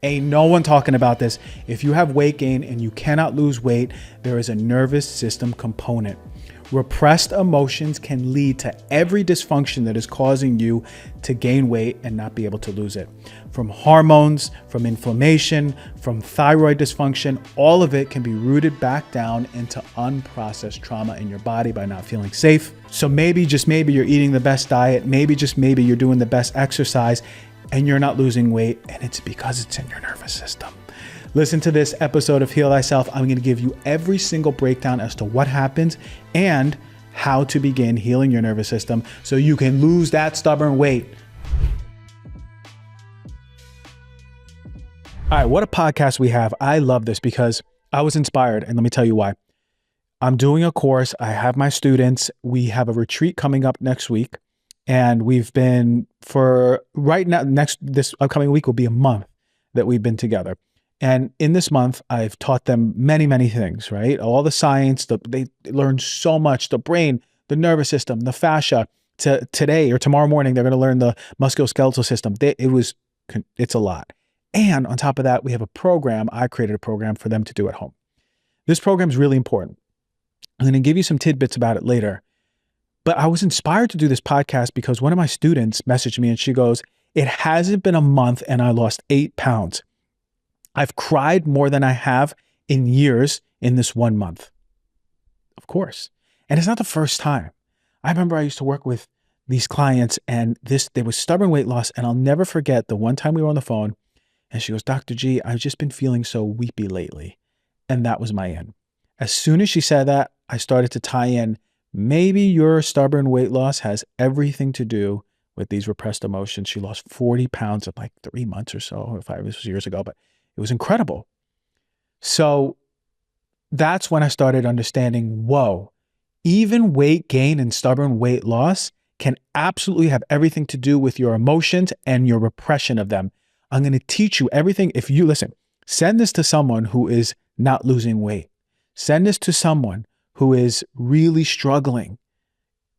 Ain't no one talking about this. If you have weight gain and you cannot lose weight, there is a nervous system component. Repressed emotions can lead to every dysfunction that is causing you to gain weight and not be able to lose it. From hormones, from inflammation, from thyroid dysfunction, all of it can be rooted back down into unprocessed trauma in your body by not feeling safe. So maybe, just maybe, you're eating the best diet, maybe, just maybe, you're doing the best exercise, and you're not losing weight, and it's because it's in your nervous system. Listen to this episode of Heal Thyself. I'm going to give you every single breakdown as to what happens and how to begin healing your nervous system so you can lose that stubborn weight. All right, what a podcast we have. I love this because I was inspired, and let me tell you why. I'm doing a course. I have my students. We have a retreat coming up next week. And we've been, for right now, this upcoming week will be a month that we've been together. And in this month, I've taught them many, many things, right? All the science, they learn so much, the brain, the nervous system, the fascia. Today or tomorrow morning, they're going to learn the musculoskeletal system. It's a lot. And on top of that, we have a program. I created a program for them to do at home. This program is really important. I'm going to give you some tidbits about it later. But I was inspired to do this podcast because one of my students messaged me and she goes, "It hasn't been a month and I lost 8 pounds. I've cried more than I have in years in this 1 month." Of course. And it's not the first time. I remember I used to work with these clients and there was stubborn weight loss. And I'll never forget the one time we were on the phone and she goes, "Dr. G, I've just been feeling so weepy lately." And that was my end. As soon as she said that, I started to tie in, maybe your stubborn weight loss has everything to do with these repressed emotions. She lost 40 pounds in like 3 months or so, this was years ago, but it was incredible. So that's when I started understanding, whoa, even weight gain and stubborn weight loss can absolutely have everything to do with your emotions and your repression of them. I'm going to teach you everything. If you listen, send this to someone who is not losing weight. Send this to someone who is really struggling.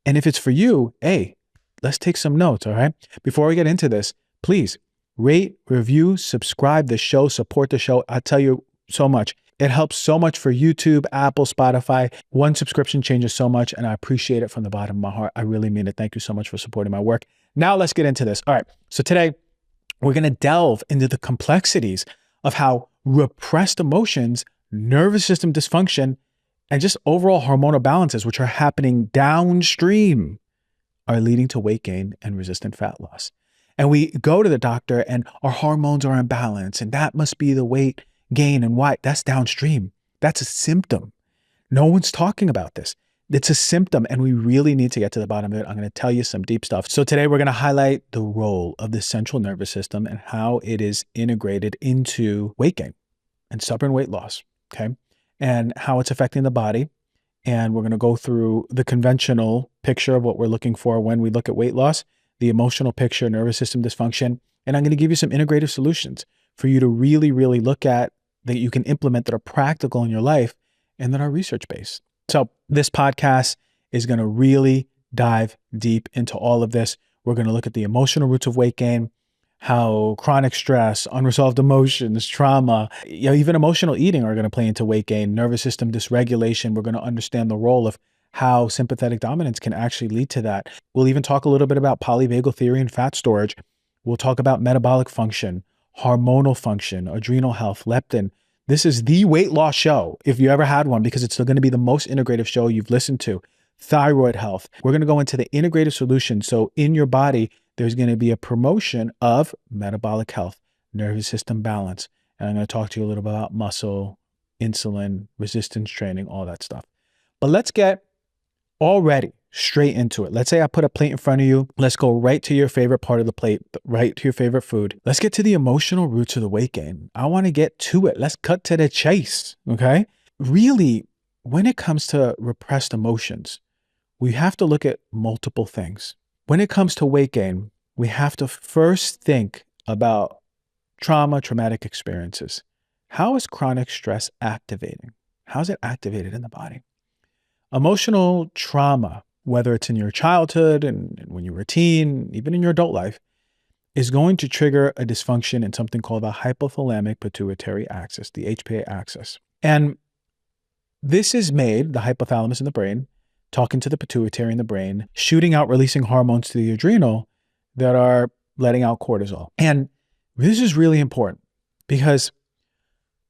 And if it's for you, hey, let's take some notes, all right? Before we get into this, please rate, review, subscribe the show, support the show. I tell you so much. It helps so much for YouTube, Apple, Spotify. One subscription changes so much, and I appreciate it from the bottom of my heart. I really mean it. Thank you so much for supporting my work. Now let's get into this. All right, so today we're going to delve into the complexities of how repressed emotions, nervous system dysfunction, and just overall hormonal balances, which are happening downstream, are leading to weight gain and resistant fat loss. And we go to the doctor and our hormones are imbalanced and that must be the weight gain and why. That's downstream. That's a symptom. No one's talking about this. It's a symptom and we really need to get to the bottom of it. I'm going to tell you some deep stuff. So today we're going to highlight the role of the central nervous system and how it is integrated into weight gain and stubborn weight loss, okay? And how it's affecting the body. And we're going to go through the conventional picture of what we're looking for when we look at weight loss, the emotional picture, nervous system dysfunction. And I'm going to give you some integrative solutions for you to really, really look at that you can implement that are practical in your life and that are research-based. So this podcast is going to really dive deep into all of this. We're going to look at the emotional roots of weight gain, how chronic stress, unresolved emotions, trauma, even emotional eating are going to play into weight gain, nervous system dysregulation. We're going to understand the role of how sympathetic dominance can actually lead to that. We'll even talk a little bit about polyvagal theory and fat storage. We'll talk about metabolic function, hormonal function, adrenal health, leptin. This is the weight loss show, if you ever had one, because it's still going to be the most integrative show you've listened to. Thyroid health. We're going to go into the integrative solution. So in your body, there's going to be a promotion of metabolic health, nervous system balance. And I'm going to talk to you a little bit about muscle, insulin, resistance training, all that stuff. But let's get already straight into it. Let's say I put a plate in front of you. Let's go right to your favorite part of the plate, right to your favorite food. Let's get to the emotional roots of the weight gain. I want to get to it. Let's cut to the chase, okay? Really, when it comes to repressed emotions, we have to look at multiple things. When it comes to weight gain, we have to first think about traumatic experiences. How is chronic stress activating? How is it activated in the body? Emotional trauma, whether it's in your childhood and when you were a teen, even in your adult life, is going to trigger a dysfunction in something called the hypothalamic pituitary axis, the HPA axis. And this is made, the hypothalamus in the brain, talking to the pituitary in the brain, shooting out, releasing hormones to the adrenal that are letting out cortisol. And this is really important because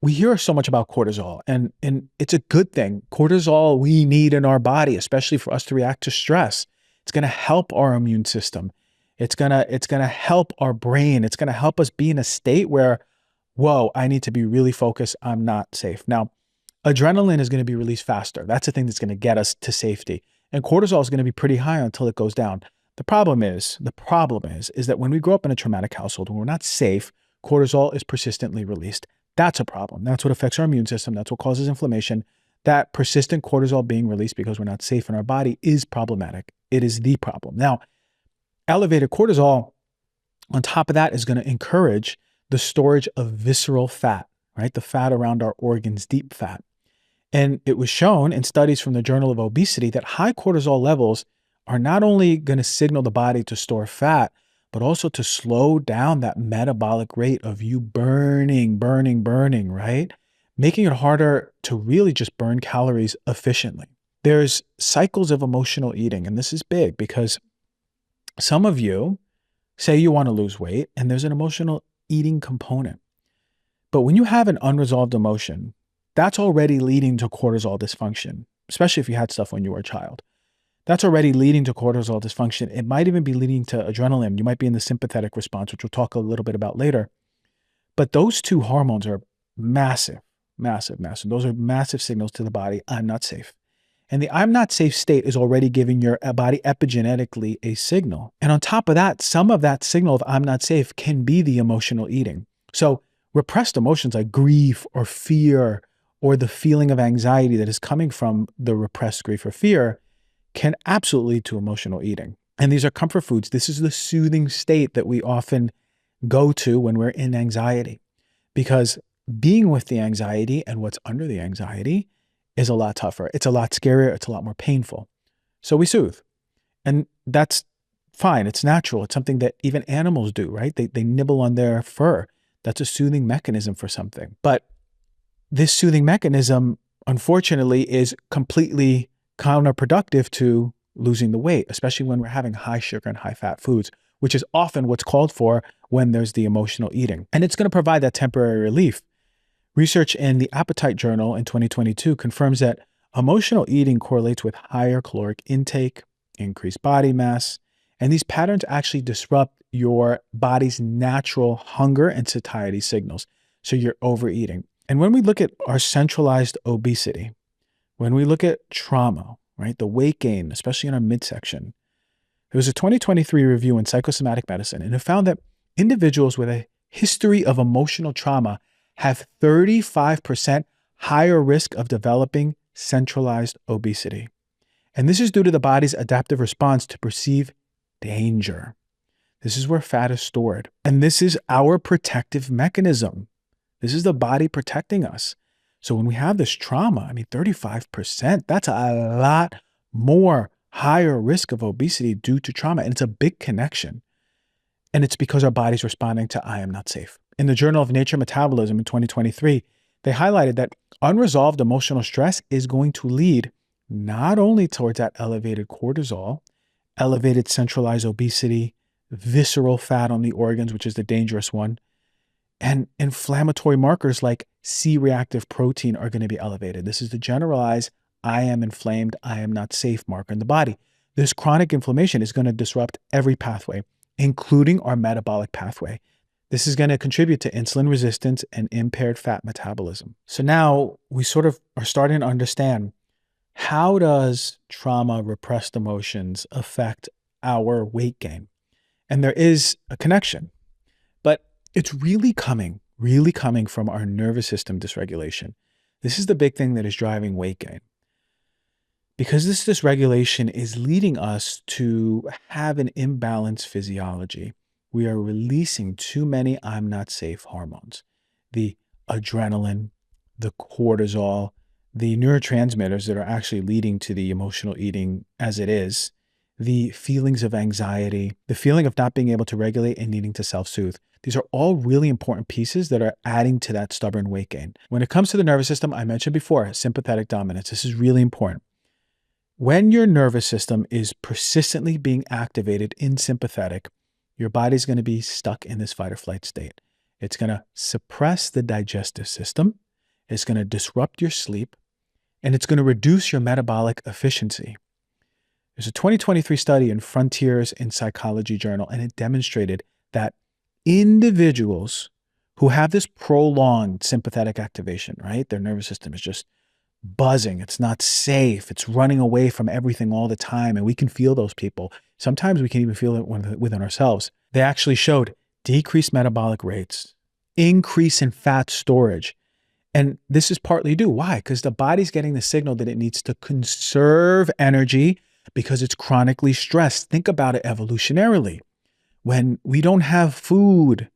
we hear so much about cortisol, and it's a good thing. Cortisol we need in our body, especially for us to react to stress. It's going to help our immune system. It's going to help our brain. It's going to help us be in a state where, whoa, I need to be really focused. I'm not safe. Now, adrenaline is going to be released faster. That's the thing that's going to get us to safety. And cortisol is going to be pretty high until it goes down. The problem is that when we grow up in a traumatic household, when we're not safe, cortisol is persistently released. That's a problem. That's what affects our immune system. That's what causes inflammation. That persistent cortisol being released because we're not safe in our body is problematic. It is the problem. Now, elevated cortisol on top of that is going to encourage the storage of visceral fat, right? The fat around our organs, deep fat. And it was shown in studies from the Journal of Obesity that high cortisol levels are not only going to signal the body to store fat, but also to slow down that metabolic rate of you burning, right? Making it harder to really just burn calories efficiently. There's cycles of emotional eating, and this is big because some of you say you want to lose weight, and there's an emotional eating component. But when you have an unresolved emotion, that's already leading to cortisol dysfunction, especially if you had stuff when you were a child. That's already leading to cortisol dysfunction. It might even be leading to adrenaline. You might be in the sympathetic response, which we'll talk a little bit about later. But those two hormones are massive. Those are massive signals to the body, I'm not safe. And the I'm not safe state is already giving your body epigenetically a signal. And on top of that, some of that signal of I'm not safe can be the emotional eating. So repressed emotions like grief or fear or the feeling of anxiety that is coming from the repressed grief or fear can absolutely lead to emotional eating. And these are comfort foods. This is the soothing state that we often go to when we're in anxiety, because being with the anxiety and what's under the anxiety is a lot tougher. It's a lot scarier. It's a lot more painful. So we soothe. And that's fine. It's natural. It's something that even animals do, right? They nibble on their fur. That's a soothing mechanism for something. But this soothing mechanism, unfortunately, is completely counterproductive to losing the weight, especially when we're having high sugar and high fat foods, which is often what's called for when there's the emotional eating. And it's going to provide that temporary relief. Research in the Appetite Journal in 2022 confirms that emotional eating correlates with higher caloric intake, increased body mass, and these patterns actually disrupt your body's natural hunger and satiety signals. So you're overeating. And when we look at our centralized obesity, when we look at trauma, right, the weight gain, especially in our midsection, there was a 2023 review in Psychosomatic Medicine, and it found that individuals with a history of emotional trauma have 35% higher risk of developing centralized obesity. And this is due to the body's adaptive response to perceive danger. This is where fat is stored. And this is our protective mechanism. This is the body protecting us. So when we have this trauma, 35%, that's a lot more higher risk of obesity due to trauma. And it's a big connection. And it's because our body's responding to I am not safe. In the Journal of Nature Metabolism in 2023, they highlighted that unresolved emotional stress is going to lead not only towards that elevated cortisol, elevated centralized obesity, visceral fat on the organs, which is the dangerous one, and inflammatory markers like C-reactive protein are going to be elevated. This is the generalized I am inflamed, I am not safe marker in the body. This chronic inflammation is going to disrupt every pathway, including our metabolic pathway. This is going to contribute to insulin resistance and impaired fat metabolism. So now we sort of are starting to understand, how does trauma, repressed emotions affect our weight gain? And there is a connection, but it's really coming from our nervous system dysregulation. This is the big thing that is driving weight gain. Because this dysregulation is leading us to have an imbalanced physiology. We are releasing too many I'm not safe hormones. The adrenaline, the cortisol, the neurotransmitters that are actually leading to the emotional eating as it is, the feelings of anxiety, the feeling of not being able to regulate and needing to self-soothe. These are all really important pieces that are adding to that stubborn weight gain. When it comes to the nervous system, I mentioned before, sympathetic dominance. This is really important. When your nervous system is persistently being activated in sympathetic, your body's going to be stuck in this fight or flight state. It's going to suppress the digestive system. It's going to disrupt your sleep, and it's going to reduce your metabolic efficiency. There's a 2023 study in Frontiers in Psychology journal, and it demonstrated that individuals who have this prolonged sympathetic activation, right? Their nervous system is just buzzing. It's not safe. It's running away from everything all the time. And we can feel those people. Sometimes we can even feel it within ourselves. They actually showed decreased metabolic rates, increase in fat storage. And this is partly due. Why? Because the body's getting the signal that it needs to conserve energy because it's chronically stressed. Think about it evolutionarily. When we don't have food,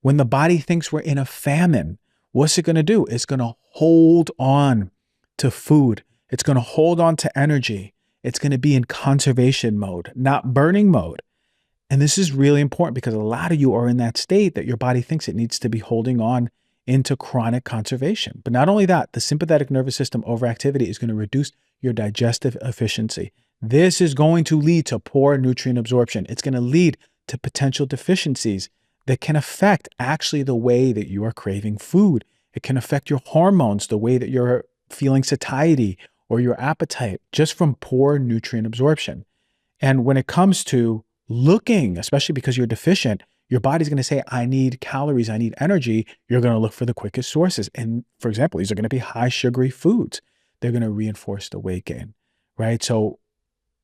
when the body thinks we're in a famine, what's it going to do? It's going to hold on to food. It's going to hold on to energy. It's going to be in conservation mode, not burning mode. And this is really important because a lot of you are in that state that your body thinks it needs to be holding on into chronic conservation. But not only that, the sympathetic nervous system overactivity is going to reduce your digestive efficiency. This is going to lead to poor nutrient absorption. It's going to lead to potential deficiencies that can affect actually the way that you are craving food. It can affect your hormones, the way that you're feeling satiety or your appetite, just from poor nutrient absorption. And when it comes to looking, especially because you're deficient, your body's going to say, I need calories, I need energy. You're going to look for the quickest sources. And for example, these are going to be high sugary foods. They're going to reinforce the weight gain, right? So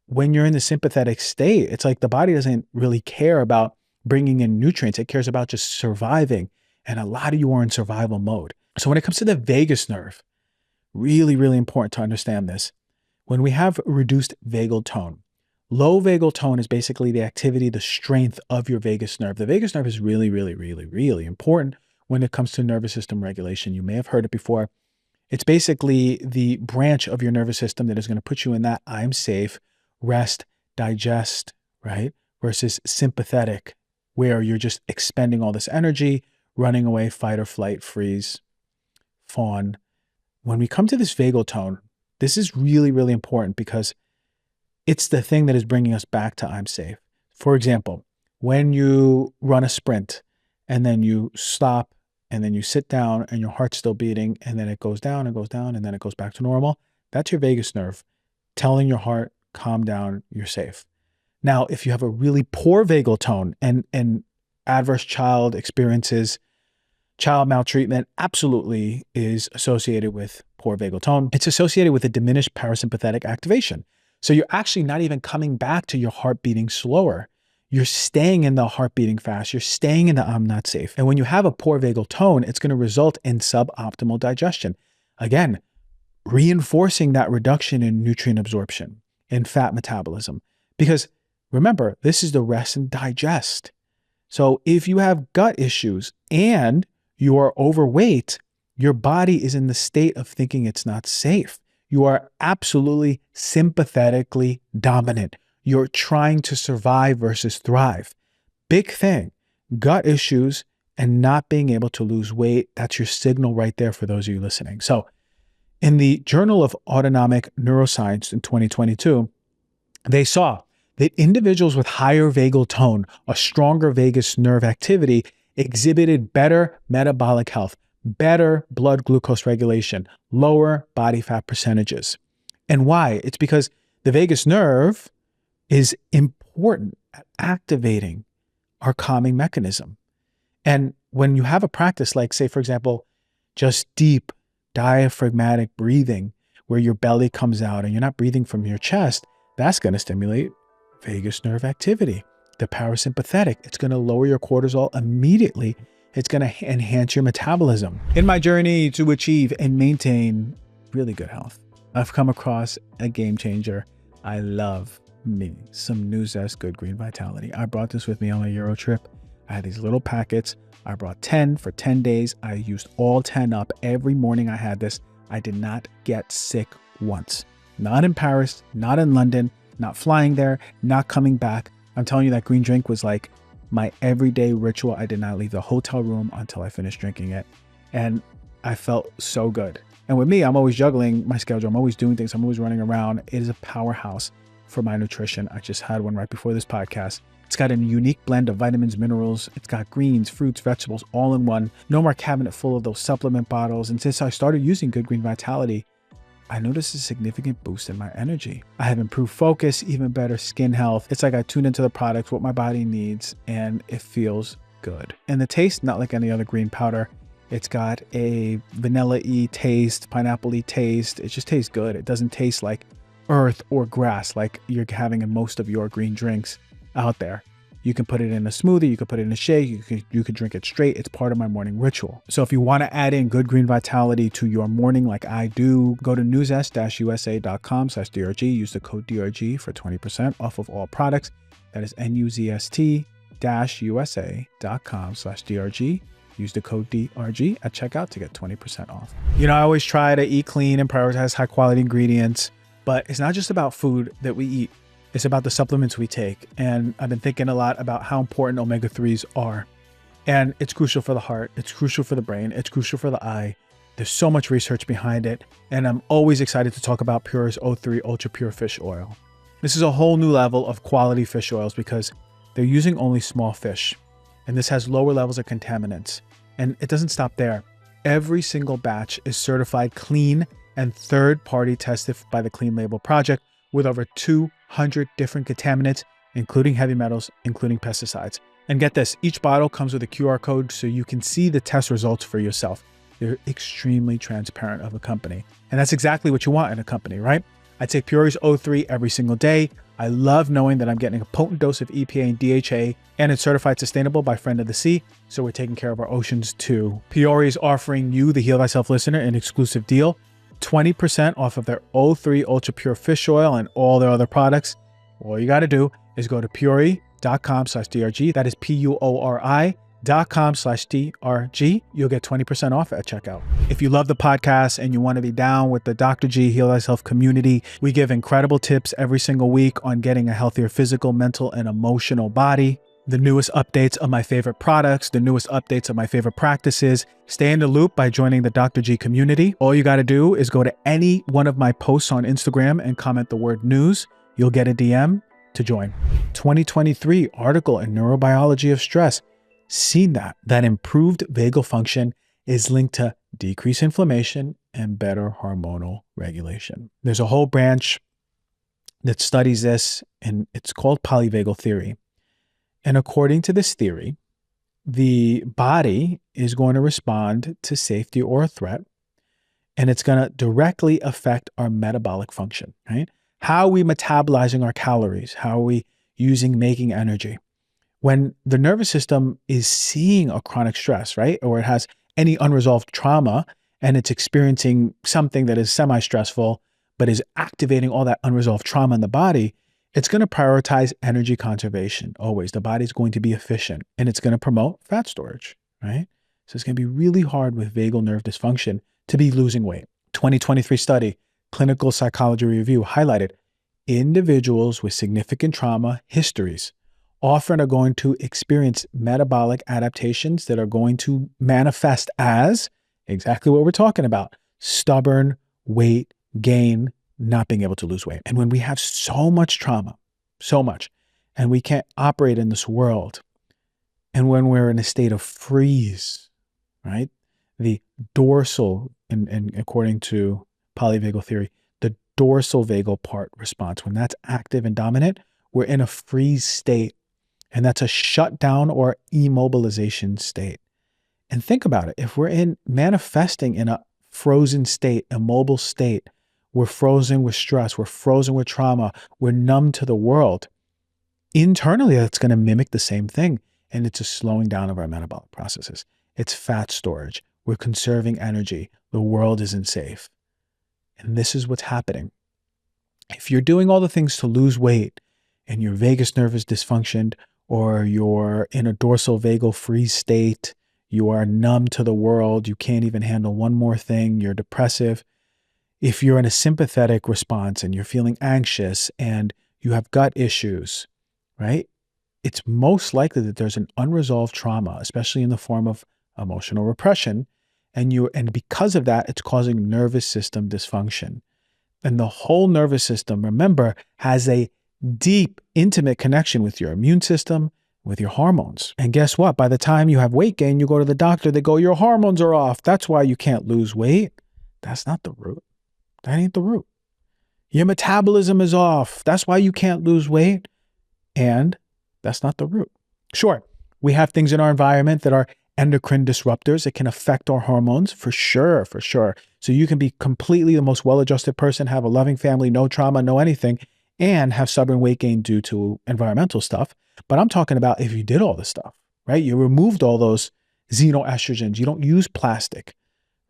when you're in the sympathetic state, it's like the body doesn't really care about bringing in nutrients. It cares about just surviving. And a lot of you are in survival mode. So when it comes to the vagus nerve, really, really important to understand this. When we have reduced vagal tone, low vagal tone is basically the activity, the strength of your vagus nerve. The vagus nerve is really, really, really, really important when it comes to nervous system regulation. You may have heard it before. It's basically the branch of your nervous system that is going to put you in that I'm safe, rest, digest, right? Versus sympathetic, where you're just expending all this energy, running away, fight or flight, freeze, fawn. When we come to this vagal tone, this is really, really important because it's the thing that is bringing us back to I'm safe. For example, when you run a sprint and then you stop and then you sit down and your heart's still beating and then it goes down and goes down and then it goes back to normal, that's your vagus nerve telling your heart, calm down, you're safe. Now, if you have a really poor vagal tone and adverse child experiences, child maltreatment absolutely is associated with poor vagal tone. It's associated with a diminished parasympathetic activation. So you're actually not even coming back to your heart beating slower. You're staying in the heart beating fast. You're staying in the I'm not safe. And when you have a poor vagal tone, it's going to result in suboptimal digestion. Again, reinforcing that reduction in nutrient absorption, in fat metabolism. Because remember, this is the rest and digest. So if you have gut issues and you are overweight, your body is in the state of thinking it's not safe. You are absolutely sympathetically dominant. You're trying to survive versus thrive. Big thing, gut issues and not being able to lose weight. That's your signal right there for those of you listening. So in the Journal of Autonomic Neuroscience in 2022, they saw that individuals with higher vagal tone, a stronger vagus nerve activity, exhibited better metabolic health, better blood glucose regulation, lower body fat percentages. And why? It's because the vagus nerve is important at activating our calming mechanism. And when you have a practice like, say, for example, just deep diaphragmatic breathing, where your belly comes out and you're not breathing from your chest, that's going to stimulate vagus nerve activity, the parasympathetic. It's going to lower your cortisol immediately. It's going to enhance your metabolism. In my journey to achieve and maintain really good health, I've come across a game changer. I love me some Nuzest Good Green Vitality. I brought this with me on my Euro trip. I had these little packets. I brought 10 for 10 days. I used all 10 up. Every morning I had this. I did not get sick once. Not in Paris, not in London. not flying there, not coming back. I'm telling you, that green drink was like my everyday ritual. I did not leave the hotel room until I finished drinking it. And I felt so good. And with me, I'm always juggling my schedule. I'm always doing things. I'm always running around. It is a powerhouse for my nutrition. I just had one right before this podcast. It's got a unique blend of vitamins, minerals. It's got greens, fruits, vegetables, all in one. No more cabinet full of those supplement bottles. And since I started using Good Green Vitality, I noticed a significant boost in my energy. I have improved focus, even better skin health. It's like I tune into the product, what my body needs, and it feels good. And the taste, not like any other green powder. It's got a vanilla-y taste, pineapple-y taste. It just tastes good. It doesn't taste like earth or grass like you're having in most of your green drinks out there. You can put it in a smoothie, you can put it in a shake, you could drink it straight. It's part of my morning ritual. So if you want to add in Good Green Vitality to your morning like I do, go to nuzest-usa.com/DRG, use the code DRG for 20% off of all products. That is nuzest-usa.com/DRG. Use the code DRG at checkout to get 20% off. You know, I always try to eat clean and prioritize high quality ingredients, but it's not just about food that we eat. It's about the supplements we take. And I've been thinking a lot about how important omega-3s are. And it's crucial for the heart. It's crucial for the brain. It's crucial for the eye. There's so much research behind it. And I'm always excited to talk about Puori's O3 Ultra Pure Fish Oil. This is a whole new level of quality fish oils because they're using only small fish. And this has lower levels of contaminants. And it doesn't stop there. Every single batch is certified clean and third-party tested by the Clean Label Project with over 200 different contaminants, including heavy metals, including pesticides. And get this, each bottle comes with a QR code so you can see the test results for yourself. They're extremely transparent of a company. And that's exactly what you want in a company, right? I take Puori's O3 every single day. I love knowing that I'm getting a potent dose of EPA and DHA, and it's certified sustainable by Friend of the Sea, so we're taking care of our oceans too. Puori is offering you, the Heal Thyself listener, an exclusive deal, 20% off of their O3 Ultra Pure Fish Oil and all their other products. All you got to do is go to puori.com/DRG. That is PUORI.com/DRG. You'll get 20% off at checkout. If you love the podcast and you want to be down with the Dr. G Heal Thyself community, we give incredible tips every single week on getting a healthier physical, mental, and emotional body. The newest updates of my favorite products, the newest updates of my favorite practices. Stay in the loop by joining the Dr. G community. All you got to do is go to any one of my posts on Instagram and comment the word news. You'll get a DM to join. 2023 article in Neurobiology of Stress. Seen that improved vagal function is linked to decreased inflammation and better hormonal regulation. There's a whole branch that studies this, and it's called polyvagal theory. And according to this theory, the body is going to respond to safety or a threat, and it's going to directly affect our metabolic function, right? How are we metabolizing our calories? How are we making energy? When the nervous system is seeing a chronic stress, right? Or it has any unresolved trauma and it's experiencing something that is semi-stressful, but is activating all that unresolved trauma in the body, it's going to prioritize energy conservation. Always. The body's going to be efficient and it's going to promote fat storage, right? So it's going to be really hard with vagal nerve dysfunction to be losing weight. 2023 study, Clinical Psychology Review highlighted individuals with significant trauma histories often are going to experience metabolic adaptations that are going to manifest as exactly what we're talking about: stubborn weight gain, not being able to lose weight. And when we have so much trauma, so much, and we can't operate in this world, and when we're in a state of freeze, right? The dorsal, and according to polyvagal theory, the dorsal vagal part response, when that's active and dominant, we're in a freeze state. And that's a shutdown or immobilization state. And think about it. If we're manifesting in a frozen state, immobile state, we're frozen with stress, we're frozen with trauma, we're numb to the world. Internally, that's going to mimic the same thing. And it's a slowing down of our metabolic processes. It's fat storage. We're conserving energy. The world isn't safe. And this is what's happening. If you're doing all the things to lose weight and your vagus nerve is dysfunctioned, or you're in a dorsal vagal freeze state, you are numb to the world, you can't even handle one more thing, you're depressive. If you're in a sympathetic response and you're feeling anxious and you have gut issues, right? It's most likely that there's an unresolved trauma, especially in the form of emotional repression. And because of that, it's causing nervous system dysfunction. And the whole nervous system, remember, has a deep, intimate connection with your immune system, with your hormones. And guess what? By the time you have weight gain, you go to the doctor, they go, your hormones are off. That's why you can't lose weight. That's not the root. That ain't the root. Your metabolism is off. That's why you can't lose weight. And that's not the root. Sure, we have things in our environment that are endocrine disruptors. It can affect our hormones for sure, for sure. So you can be completely the most well-adjusted person, have a loving family, no trauma, no anything, and have stubborn weight gain due to environmental stuff. But I'm talking about if you did all this stuff, right? You removed all those xenoestrogens. You don't use plastic,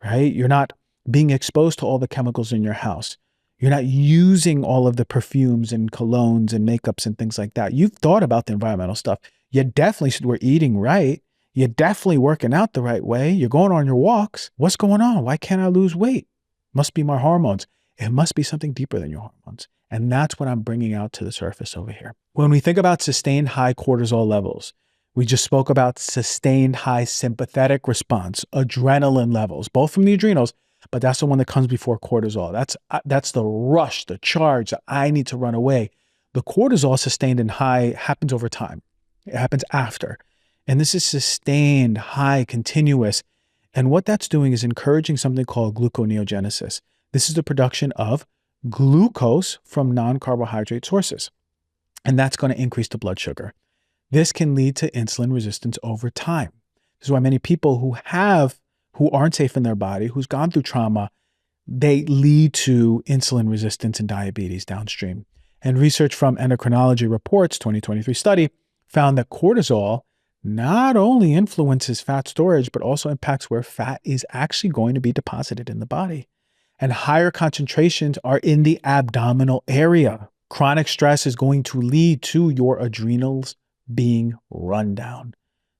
right? You're not being exposed to all the chemicals in your house. You're not using all of the perfumes and colognes and makeups and things like that. You've thought about the environmental stuff. You definitely were eating right. You're definitely working out the right way. You're going on your walks. What's going on? Why can't I lose weight? Must be my hormones. It must be something deeper than your hormones. And that's what I'm bringing out to the surface over here. When we think about sustained high cortisol levels, we just spoke about sustained high sympathetic response, adrenaline levels, both from the adrenals, but that's the one that comes before cortisol. That's the rush, the charge that I need to run away. The cortisol sustained and high happens over time. It happens after. And this is sustained, high, continuous. And what that's doing is encouraging something called gluconeogenesis. This is the production of glucose from non-carbohydrate sources. And that's going to increase the blood sugar. This can lead to insulin resistance over time. This is why many people who aren't safe in their body, who's gone through trauma, they lead to insulin resistance and diabetes downstream. And research from Endocrinology Reports 2023 study found that cortisol not only influences fat storage, but also impacts where fat is actually going to be deposited in the body. And higher concentrations are in the abdominal area. Chronic stress is going to lead to your adrenals being run down.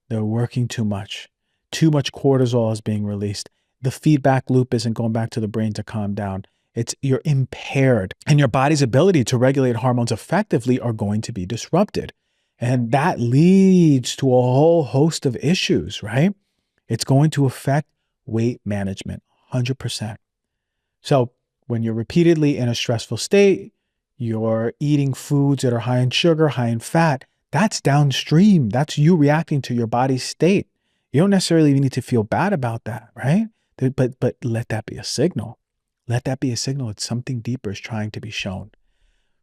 They're working too much. Too much cortisol is being released. The feedback loop isn't going back to the brain to calm down. You're impaired, and your body's ability to regulate hormones effectively are going to be disrupted. And that leads to a whole host of issues, right? It's going to affect weight management, 100%. So when you're repeatedly in a stressful state, you're eating foods that are high in sugar, high in fat, that's downstream. That's you reacting to your body's state. You don't necessarily even need to feel bad about that, right? But let that be a signal. Let that be a signal that something deeper is trying to be shown.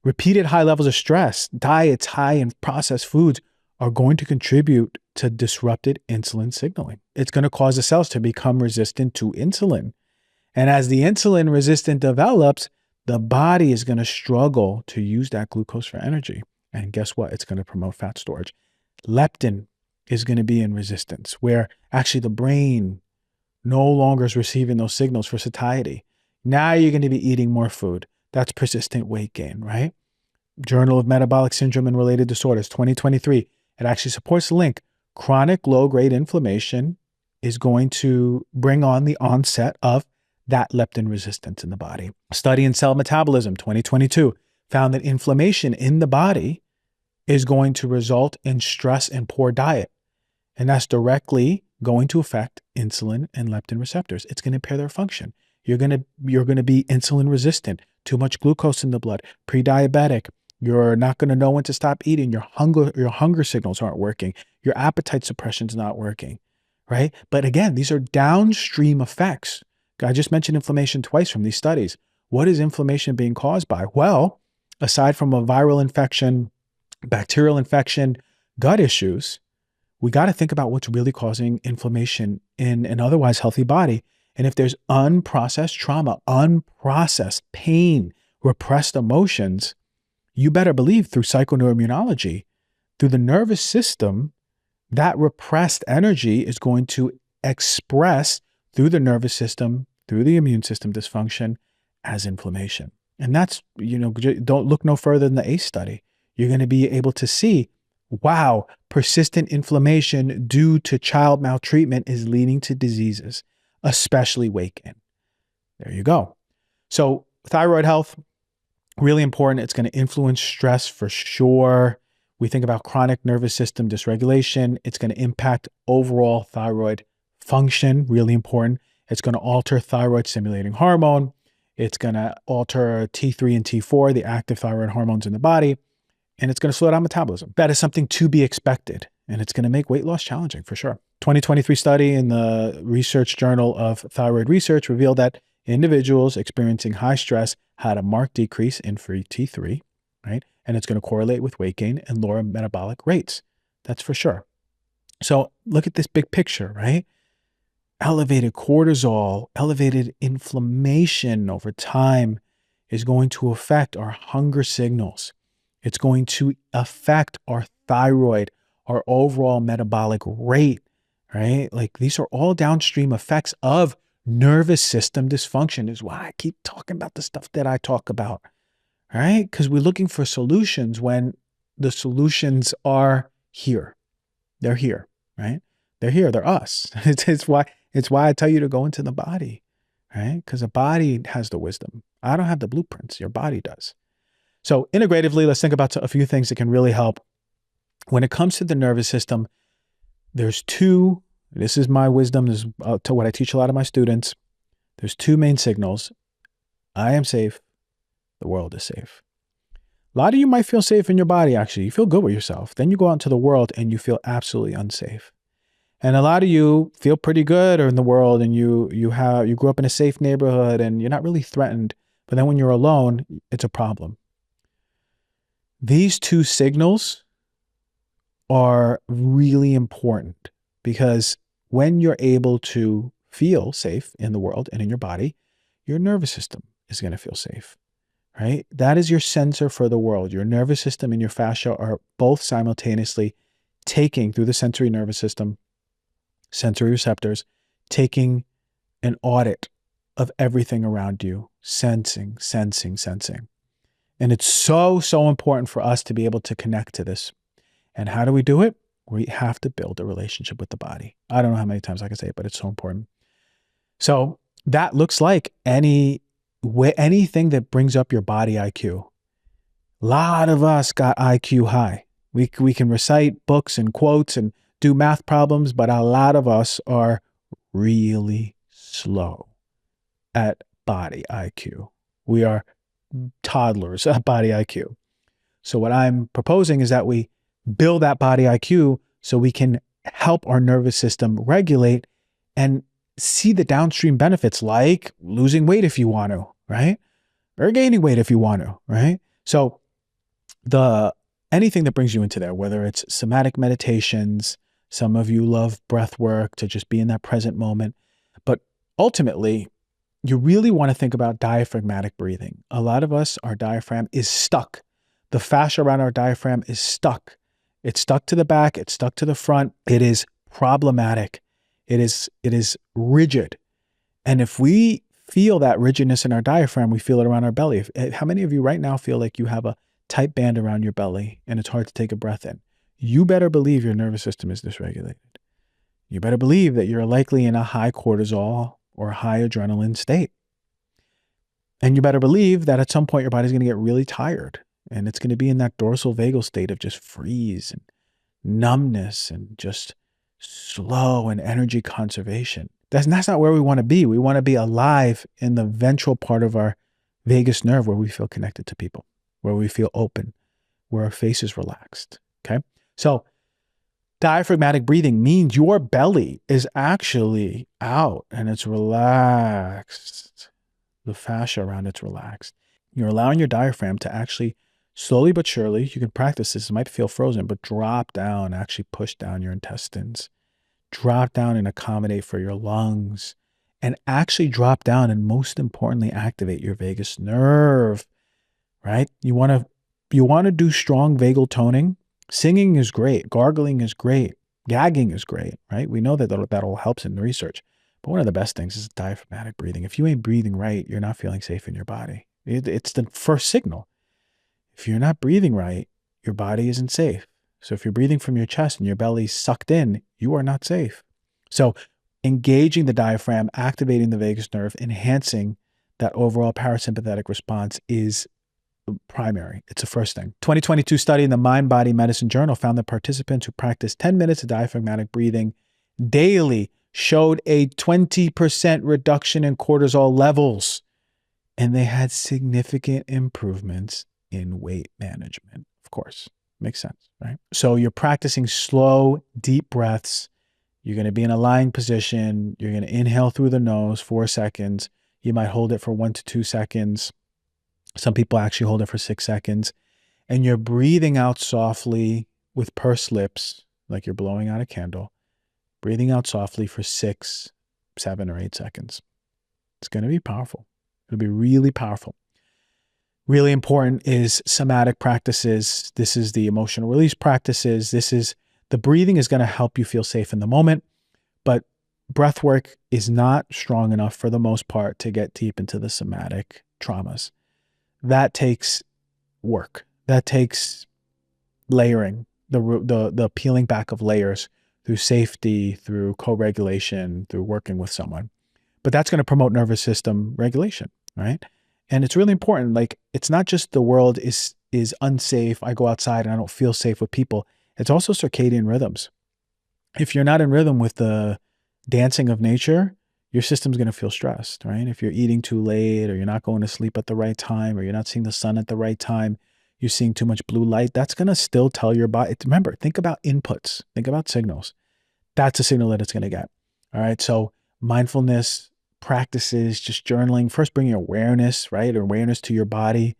Repeated high levels of stress, diets high in processed foods are going to contribute to disrupted insulin signaling. It's going to cause the cells to become resistant to insulin. And as the insulin resistance develops, the body is going to struggle to use that glucose for energy. And guess what? It's going to promote fat storage. Leptin is going to be in resistance, where actually the brain no longer is receiving those signals for satiety. Now you're going to be eating more food. That's persistent weight gain, right? Journal of Metabolic Syndrome and Related Disorders, 2023. It actually supports the link. Chronic low-grade inflammation is going to bring on the onset of that leptin resistance in the body. A study in Cell Metabolism, 2022, found that inflammation in the body is going to result in stress and poor diet. And that's directly going to affect insulin and leptin receptors. It's going to impair their function. You're going to be insulin resistant, too much glucose in the blood, pre-diabetic. You're not going to know when to stop eating. Your hunger signals aren't working. Your appetite suppression's not working, right? But again, these are downstream effects. I just mentioned inflammation twice from these studies. What is inflammation being caused by? Well, aside from a viral infection, bacterial infection, gut issues, we got to think about what's really causing inflammation in an otherwise healthy body. And if there's unprocessed trauma, unprocessed pain, repressed emotions, you better believe through psychoneuroimmunology, through the nervous system, that repressed energy is going to express through the nervous system, through the immune system dysfunction as inflammation. And that's, don't look no further than the ACE study. You're going to be able to see, wow, persistent inflammation due to child maltreatment is leading to diseases, especially weight gain. There you go. So thyroid health, Really important. It's going to influence stress for sure. We think about chronic nervous system dysregulation. It's going to impact overall thyroid function. Really important. It's going to alter thyroid stimulating hormone. It's going to alter T3 and T4, the active thyroid hormones in the body, and it's going to slow down metabolism. That is something to be expected, and it's going to make weight loss challenging for sure. 2023 study in the Research Journal of Thyroid Research revealed that individuals experiencing high stress had a marked decrease in free T3, right? And it's going to correlate with weight gain and lower metabolic rates. That's for sure. So look at this big picture, right? Elevated cortisol, elevated inflammation over time is going to affect our hunger signals. It's going to affect our thyroid, our overall metabolic rate, right? Like these are all downstream effects of nervous system dysfunction, is why I keep talking about the stuff that I talk about, right? Because we're looking for solutions when the solutions are here. They're here, right? They're here. They're us. It's why I tell you to go into the body, right? Because the body has the wisdom. I don't have the blueprints. Your body does. So integratively, let's think about a few things that can really help. When it comes to the nervous system, there's two. This is my wisdom. This is to what I teach a lot of my students. There's two main signals. I am safe. The world is safe. A lot of you might feel safe in your body, actually. You feel good with yourself. Then you go out into the world and you feel absolutely unsafe. And a lot of you feel pretty good in the world, and you grew up in a safe neighborhood and you're not really threatened. But then when you're alone, it's a problem. These two signals are really important because when you're able to feel safe in the world and in your body, your nervous system is going to feel safe, right? That is your sensor for the world. Your nervous system and your fascia are both simultaneously taking through the sensory nervous system, sensory receptors, taking an audit of everything around you, sensing. And it's so important for us to be able to connect to this. And how do we do it? We have to build a relationship with the body. I don't know how many times I can say it, but it's so important. So that looks like anything that brings up your body IQ. A lot of us got IQ high. We can recite books and quotes and do math problems, but a lot of us are really slow at body IQ. We are toddlers at body IQ. So what I'm proposing is that we build that body IQ so we can help our nervous system regulate and see the downstream benefits, like losing weight if you want to, right? Or gaining weight if you want to, right? So anything that brings you into there, whether it's somatic meditations, some of you love breath work to just be in that present moment, but ultimately, you really want to think about diaphragmatic breathing. A lot of us, our diaphragm is stuck. The fascia around our diaphragm is stuck. It's stuck to the back. It's stuck to the front. It is problematic. It is rigid. And if we feel that rigidness in our diaphragm, we feel it around our belly. How many of you right now feel like you have a tight band around your belly and it's hard to take a breath in? You better believe your nervous system is dysregulated. You better believe that you're likely in a high cortisol or high adrenaline state. And you better believe that at some point your body's going to get really tired and it's going to be in that dorsal vagal state of just freeze and numbness and just slow and energy conservation. That's not where we want to be. We want to be alive in the ventral part of our vagus nerve where we feel connected to people, where we feel open, where our face is relaxed. Okay. So diaphragmatic breathing means your belly is actually out and it's relaxed. The fascia around it's relaxed. You're allowing your diaphragm to actually slowly but surely, you can practice this, it might feel frozen, but drop down, actually push down your intestines. Drop down and accommodate for your lungs. And actually drop down and most importantly, activate your vagus nerve, right? You want to do strong vagal toning. Singing is great. Gargling is great. Gagging is great, right? We know that all helps in the research. But one of the best things is diaphragmatic breathing. If you ain't breathing right, you're not feeling safe in your body. It's the first signal. If you're not breathing right, your body isn't safe. So if you're breathing from your chest and your belly's sucked in, you are not safe. So engaging the diaphragm, activating the vagus nerve, enhancing that overall parasympathetic response is primary. It's the first thing. 2022 study in the Mind Body Medicine Journal found that participants who practiced 10 minutes of diaphragmatic breathing daily showed a 20% reduction in cortisol levels, and they had significant improvements in weight management. Of course, makes sense, right? So you're practicing slow, deep breaths. You're going to be in a lying position. You're going to inhale through the nose 4 seconds. You might hold it for 1 to 2 seconds. Some people actually hold it for 6 seconds. And you're breathing out softly with pursed lips, like you're blowing out a candle. Breathing out softly for 6, 7, or 8 seconds. It's going to be powerful. It'll be really powerful. Really important is somatic practices. This is the emotional release practices. The breathing is going to help you feel safe in the moment, but breath work is not strong enough for the most part to get deep into the somatic traumas. That takes work. That takes layering, the peeling back of layers through safety, through co-regulation, through working with someone. But that's going to promote nervous system regulation, right? And it's really important. Like, it's not just the world is unsafe. I go outside and I don't feel safe with people. It's also circadian rhythms. If you're not in rhythm with the dancing of nature, your system's going to feel stressed, right? If you're eating too late, or you're not going to sleep at the right time, or you're not seeing the sun at the right time, you're seeing too much blue light, that's going to still tell your body. Remember, think about inputs. Think about signals. That's a signal that it's going to get. All right. So mindfulness practices, just journaling, first bringing awareness, right? Awareness to your body.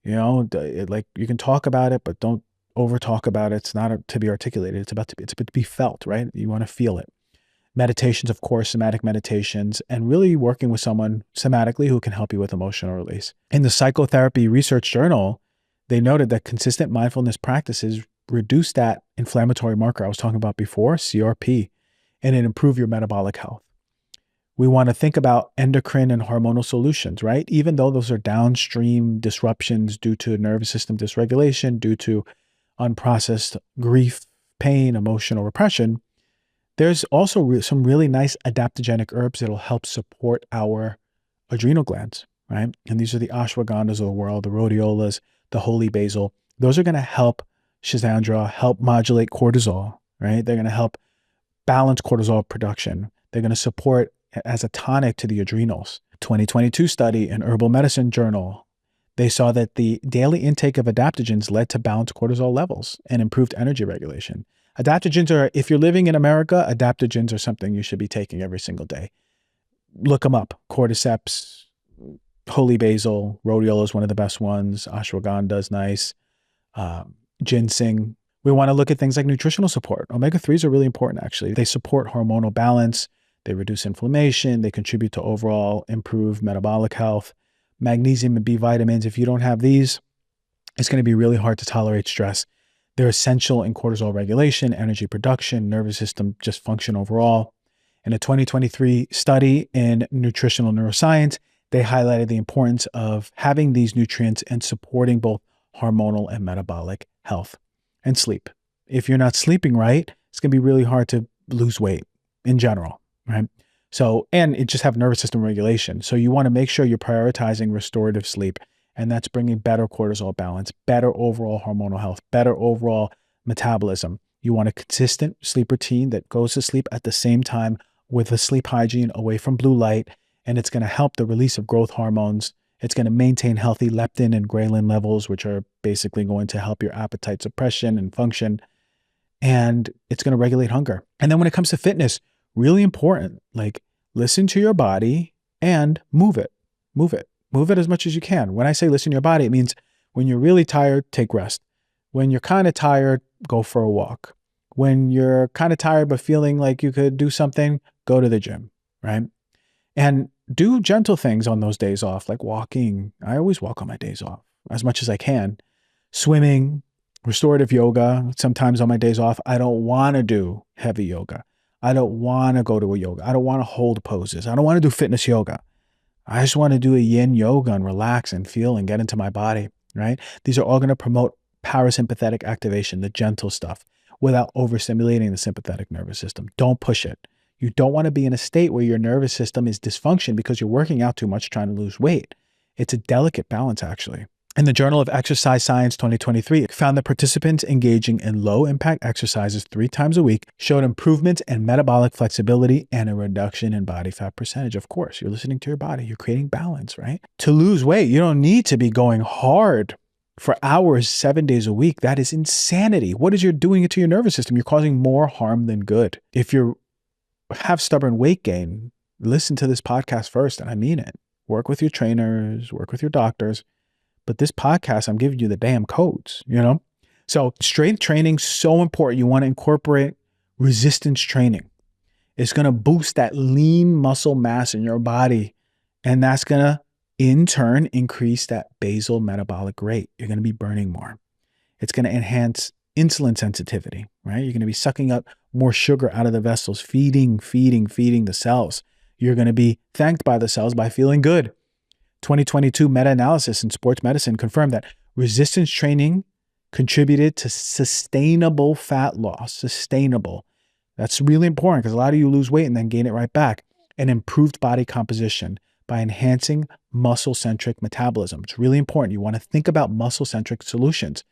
You know, like, you can talk about it, but don't over talk about it. It's not to be articulated. It's about to be felt, right? You want to feel it. Meditations, of course, somatic meditations, and really working with someone somatically who can help you with emotional release. In the Psychotherapy Research Journal, they noted that consistent mindfulness practices reduce that inflammatory marker I was talking about before, CRP, and it improve your metabolic health. We want to think about endocrine and hormonal solutions, right? Even though those are downstream disruptions due to nervous system dysregulation, due to unprocessed grief, pain, emotional repression, there's also some really nice adaptogenic herbs that'll help support our adrenal glands, right? And these are the ashwagandhas of the world, the rhodiolas, the holy basil. Those are going to help Schisandra, help modulate cortisol, right? They're going to help balance cortisol production. They're going to support as a tonic to the adrenals. 2022 study in Herbal Medicine Journal, they saw that the daily intake of adaptogens led to balanced cortisol levels and improved energy regulation. Adaptogens are, if you're living in America, adaptogens are something you should be taking every single day. Look them up. Cordyceps, holy basil, rhodiola is one of the best ones. Ashwagandha is nice. Ginseng. We want to look at things like nutritional support. Omega-3s are really important, actually. They support hormonal balance. They reduce inflammation. They contribute to overall improved metabolic health. Magnesium and B vitamins, if you don't have these, it's going to be really hard to tolerate stress. They're essential in cortisol regulation, energy production, nervous system just function overall. In a 2023 study in Nutritional Neuroscience, they highlighted the importance of having these nutrients and supporting both hormonal and metabolic health. And sleep. If you're not sleeping right, it's going to be really hard to lose weight in general, right? So, and it just have nervous system regulation. So you want to make sure you're prioritizing restorative sleep, and that's bringing better cortisol balance, better overall hormonal health, better overall metabolism. You want a consistent sleep routine that goes to sleep at the same time with a sleep hygiene away from blue light, and it's going to help the release of growth hormones. It's going to maintain healthy leptin and ghrelin levels, which are basically going to help your appetite suppression and function. And it's going to regulate hunger. And then when it comes to fitness, really important, like, listen to your body and move it. Move it. Move it as much as you can. When I say listen to your body, it means when you're really tired, take rest. When you're kind of tired, go for a walk. When you're kind of tired but feeling like you could do something, go to the gym, right? And do gentle things on those days off, like walking. I always walk on my days off as much as I can. Swimming, restorative yoga. Sometimes on my days off, I don't want to do heavy yoga. I don't want to go to a yoga. I don't want to hold poses. I don't want to do fitness yoga. I just want to do a yin yoga and relax and feel and get into my body, right? These are all going to promote parasympathetic activation, the gentle stuff, without overstimulating the sympathetic nervous system. Don't push it. You don't want to be in a state where your nervous system is dysfunction because you're working out too much trying to lose weight. It's a delicate balance, actually. In the Journal of Exercise Science 2023, it found that participants engaging in low-impact exercises 3 times a week showed improvements in metabolic flexibility and a reduction in body fat percentage. Of course, you're listening to your body. You're creating balance, right? To lose weight, you don't need to be going hard for hours, 7 days a week. That is insanity. What is you're doing it to your nervous system? You're causing more harm than good. If you have stubborn weight gain, listen to this podcast first, and I mean it. Work with your trainers, work with your doctors. But this podcast, I'm giving you the damn codes, you know? So strength training, so important. You want to incorporate resistance training. It's going to boost that lean muscle mass in your body. And that's going to, in turn, increase that basal metabolic rate. You're going to be burning more. It's going to enhance insulin sensitivity, right? You're going to be sucking up more sugar out of the vessels, feeding the cells. You're going to be thanked by the cells by feeling good. 2022 meta-analysis in sports medicine confirmed that resistance training contributed to sustainable fat loss. Sustainable. That's really important because a lot of you lose weight and then gain it right back. And improved body composition by enhancing muscle-centric metabolism. It's really important. You want to think about muscle-centric solutions.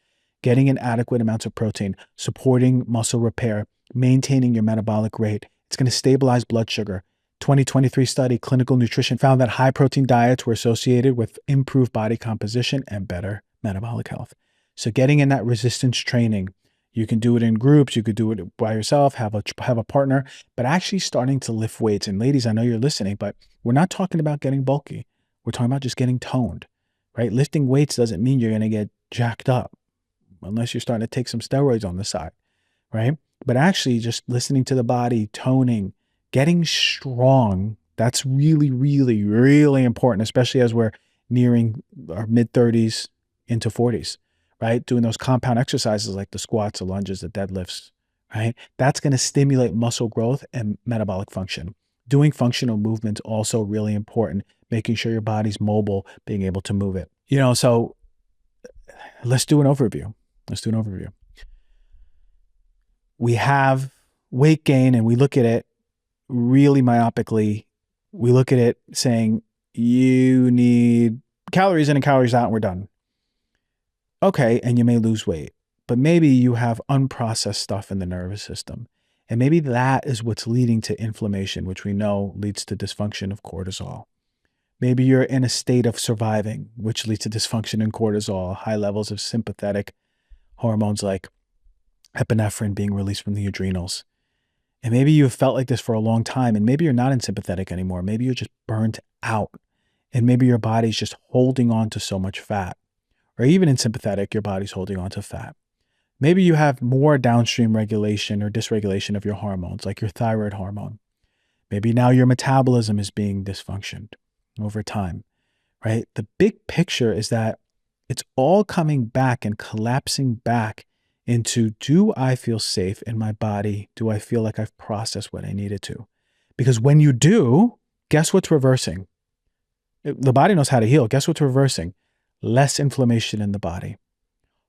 Getting in adequate amounts of protein, supporting muscle repair, maintaining your metabolic rate. It's going to stabilize blood sugar. 2023 study, Clinical Nutrition, found that high-protein diets were associated with improved body composition and better metabolic health. So getting in that resistance training, you can do it in groups, you could do it by yourself, have a partner, but actually starting to lift weights. And ladies, I know you're listening, but we're not talking about getting bulky. We're talking about just getting toned, right? Lifting weights doesn't mean you're going to get jacked up unless you're starting to take some steroids on the side, right? But actually just listening to the body, toning, getting strong, that's really, really, really important, especially as we're nearing our mid-30s into 40s, right? Doing those compound exercises like the squats, the lunges, the deadlifts, right? That's going to stimulate muscle growth and metabolic function. Doing functional movements also really important, making sure your body's mobile, being able to move it. You know, so let's do an overview. We have weight gain and we look at it really myopically. We look at it saying you need calories in and calories out and we're done. Okay, and you may lose weight, but maybe you have unprocessed stuff in the nervous system. And maybe that is what's leading to inflammation, which we know leads to dysfunction of cortisol. Maybe you're in a state of surviving, which leads to dysfunction in cortisol, high levels of sympathetic hormones like epinephrine being released from the adrenals. And maybe you've felt like this for a long time, and maybe you're not in sympathetic anymore. Maybe you're just burnt out, and maybe your body's just holding on to so much fat. Or even in sympathetic, your body's holding on to fat. Maybe you have more downstream regulation or dysregulation of your hormones, like your thyroid hormone. Maybe now your metabolism is being dysfunctioned over time, right? The big picture is that it's all coming back and collapsing back into, do I feel safe in my body? Do I feel like I've processed what I needed to? Because when you do, guess what's reversing? The body knows how to heal. Guess what's reversing? Less inflammation in the body.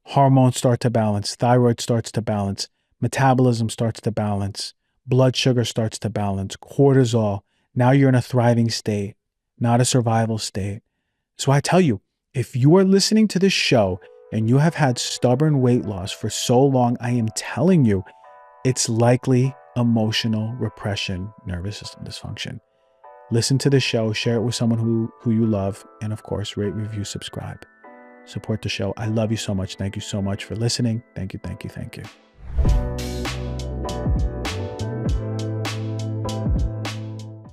Hormones start to balance. Thyroid starts to balance. Metabolism starts to balance. Blood sugar starts to balance. Cortisol. Now you're in a thriving state, not a survival state. So I tell you, if you are listening to this show and you have had stubborn weight loss for so long, I am telling you, it's likely emotional repression, nervous system dysfunction. Listen to the show, share it with someone who you love, and of course, rate, review, subscribe. Support the show. I love you so much. Thank you so much for listening. Thank you.